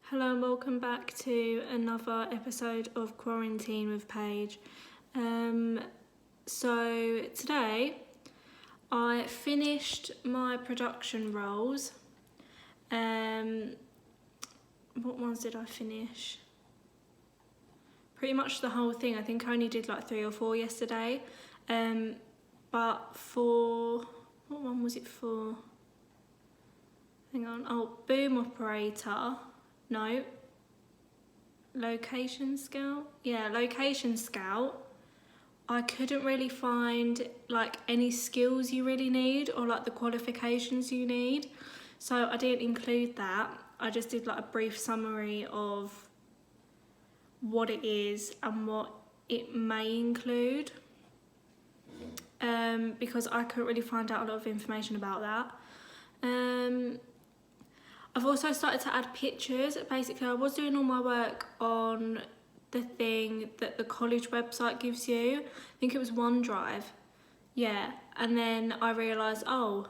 Hello and welcome back to another episode of Quarantine with Paige. So today I finished my production roles. What ones did I finish? Pretty much the whole thing. I think I only did like 3 or 4 yesterday. But for, what one was it for? Hang on, Boom Operator. No. Location Scout? Yeah, Location Scout. I couldn't really find like any skills you really need or like the qualifications you need. So I didn't include that. I just did like a brief summary of what it is and what it may include. Because I couldn't really find out a lot of information about that. I've also started to add pictures. Basically, I was doing all my work on the thing that the college website gives you. I think it was OneDrive. Yeah, and then I realised, go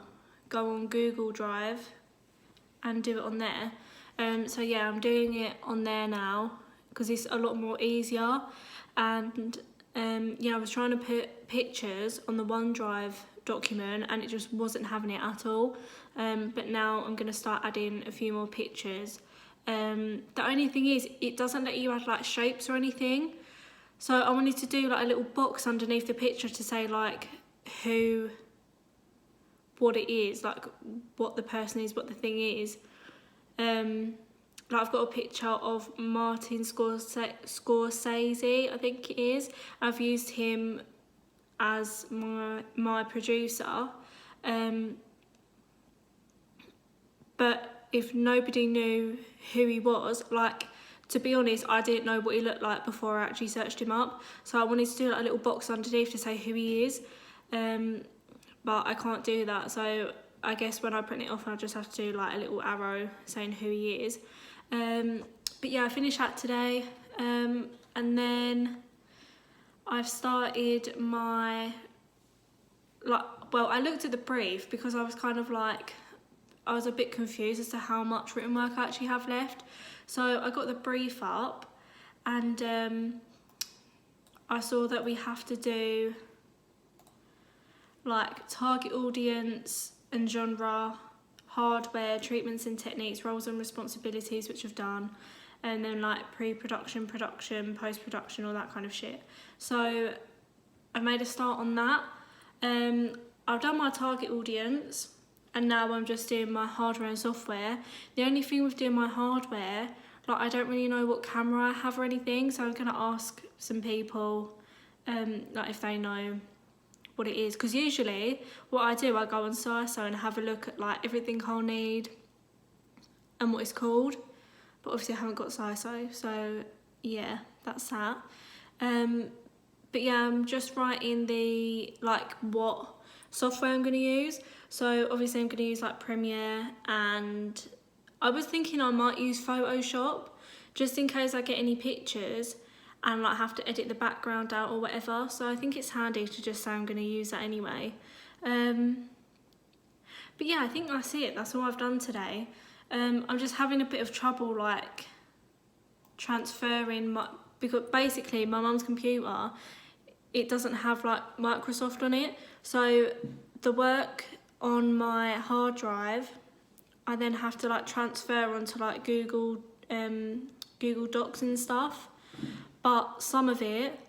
on Google Drive and do it on there. So yeah, I'm doing it on there now because it's a lot more easier. And yeah, I was trying to put pictures on the OneDrive document and it just wasn't having it at all. But now I'm going to start adding a few more pictures. The only thing is, it doesn't let you add like shapes or anything. So I wanted to do like a little box underneath the picture to say like what it is, like what the person is, what the thing is. Like I've got a picture of Martin Scorsese, I think it is. I've used him as my producer. But if nobody knew who he was, like, to be honest, I didn't know what he looked like before I actually searched him up. So I wanted to do like a little box underneath to say who he is. But I can't do that. So I guess when I print it off, I just have to do like a little arrow saying who he is. But yeah, I finished that today. And then I've started my, I looked at the brief because I was kind of like, I was a bit confused as to how much written work I actually have left. So I got the brief up and I saw that we have to do like target audience and genre, hardware, treatments and techniques, roles and responsibilities, which I've done, and then like pre-production, production, post-production, all that kind of shit. So I made a start on that. I've done my target audience and now I'm just doing my hardware and software. The only thing with doing my hardware, like I don't really know what camera I have or anything, so I'm gonna ask some people like if they know what it is, because usually what I do, I go on CISO and have a look at like everything I'll need and what it's called, but obviously I haven't got CISO, so yeah, that's that. But yeah, I'm just writing the like what software I'm going to use. So obviously I'm going to use like Premiere, and I was thinking I might use Photoshop just in case I get any pictures and like have to edit the background out or whatever. So I think it's handy to just say I'm going to use that anyway. But yeah, I think that's it. That's all I've done today. I'm just having a bit of trouble like transferring because basically my mum's computer, it doesn't have like Microsoft on it. So the work on my hard drive, I then have to like transfer onto like Google Docs and stuff. But some of it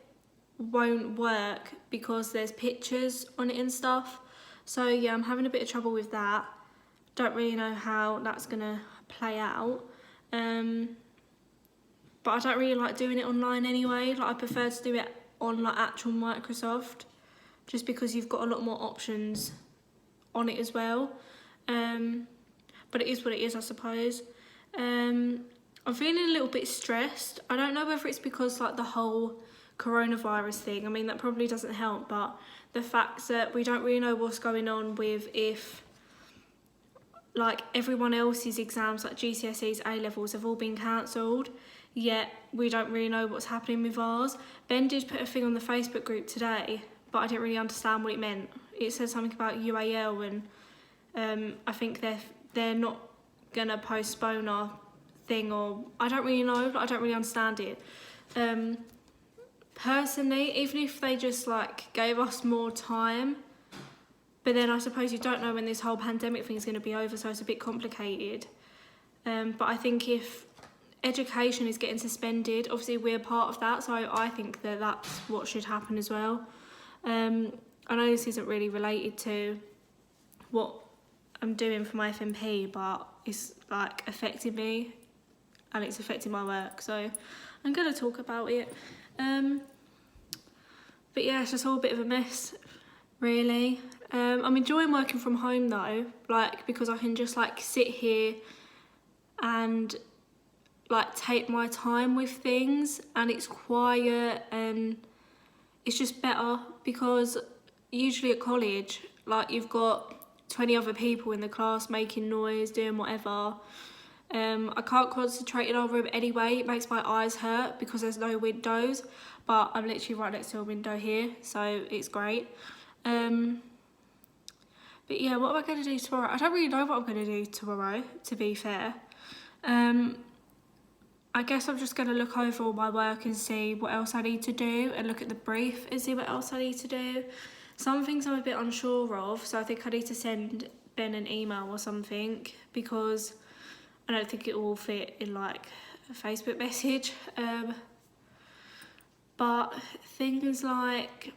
won't work because there's pictures on it and stuff. So yeah, I'm having a bit of trouble with that. Don't really know how that's gonna play out. But I don't really like doing it online anyway. Like I prefer to do it on like actual Microsoft, just because you've got a lot more options on it as well. But it is what it is, I suppose. I'm feeling a little bit stressed. I don't know whether it's because like the whole coronavirus thing, I mean that probably doesn't help, but the fact that we don't really know what's going on with if like everyone else's exams like GCSEs, A-levels have all been cancelled, yet we don't really know what's happening with ours. Ben did put a thing on the Facebook group today, but I didn't really understand what it meant. It said something about UAL and I think they're not gonna postpone our thing, or I don't really know, I don't really understand it. Personally, even if they just like gave us more time, but then I suppose you don't know when this whole pandemic thing is going to be over, so it's a bit complicated. But I think if education is getting suspended, obviously we're part of that, so I think that that's what should happen as well. I know this isn't really related to what I'm doing for my FNP, but it's like affecting me and it's affecting my work, so I'm going to talk about it. But yeah, it's just all a bit of a mess, really. I'm enjoying working from home though, like, because I can just like sit here and like take my time with things, and it's quiet and it's just better, because usually at college, like, you've got 20 other people in the class making noise, doing whatever. I can't concentrate in our room anyway. It makes my eyes hurt because there's no windows, but I'm literally right next to a window here, so it's great. But yeah, what am I going to do tomorrow? I don't really know what I'm going to do tomorrow, to be fair. I guess I'm just going to look over all my work and see what else I need to do, and look at the brief and see what else I need to do. Some things I'm a bit unsure of, so I think I need to send Ben an email or something, because I don't think it will fit in like a Facebook message. But things like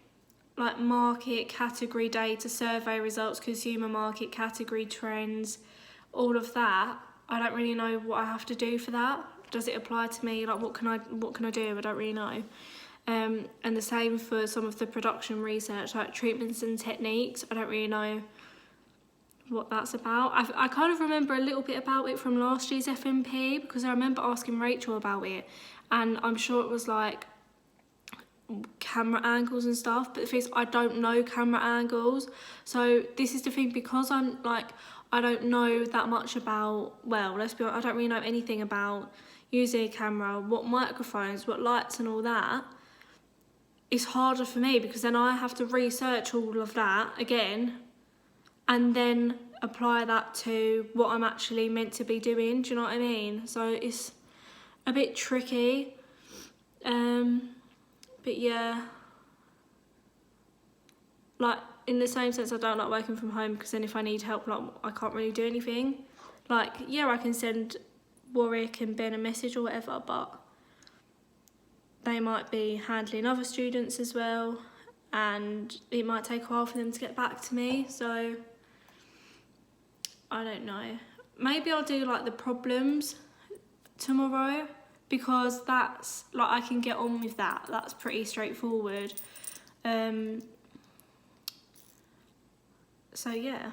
market category data, survey results, consumer market category trends, all of that, I don't really know what I have to do for that. Does it apply to me? Like, what can I do? I don't really know. And the same for some of the production research, like treatments and techniques. I don't really know what that's about. I kind of remember a little bit about it from last year's FNP, because I remember asking Rachel about it, and I'm sure it was like camera angles and stuff, but the thing is, I don't know camera angles. So this is the thing, because I'm like, I don't know that much about, well, let's be honest, I don't really know anything about using a camera, what microphones, what lights and all that. It's harder for me, because then I have to research all of that again and then apply that to what I'm actually meant to be doing. Do you know what I mean? So it's a bit tricky. But yeah, like, in the same sense, I don't like working from home, because then if I need help, like, I can't really do anything. Like, yeah, I can send Warwick and Ben a message or whatever, but they might be handling other students as well, and it might take a while for them to get back to me, so I don't know. Maybe I'll do like the problems tomorrow, because that's like, I can get on with that. That's pretty straightforward. So yeah.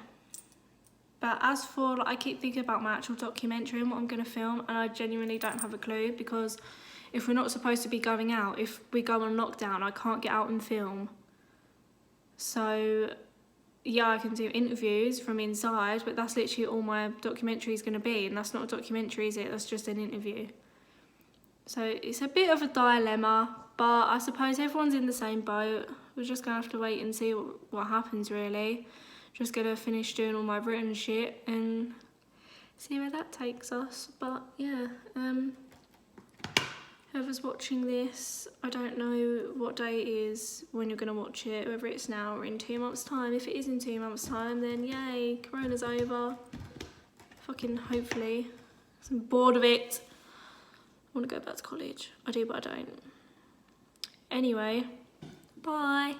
But as for, like, I keep thinking about my actual documentary and what I'm going to film, and I genuinely don't have a clue, because if we're not supposed to be going out, if we go on lockdown, I can't get out and film. So yeah, I can do interviews from inside, but that's literally all my documentary is going to be, and that's not a documentary, is it? That's just an interview. So it's a bit of a dilemma, but I suppose everyone's in the same boat. We're just going to have to wait and see what happens, really. Just going to finish doing all my written shit and see where that takes us. But yeah, whoever's watching this, I don't know what day it is when you're going to watch it, whether it's now or in 2 months' time. If it is in 2 months' time, then yay, Corona's over. Fucking hopefully. I'm bored of it. I want to go back to college. I do, but I don't. Anyway, bye.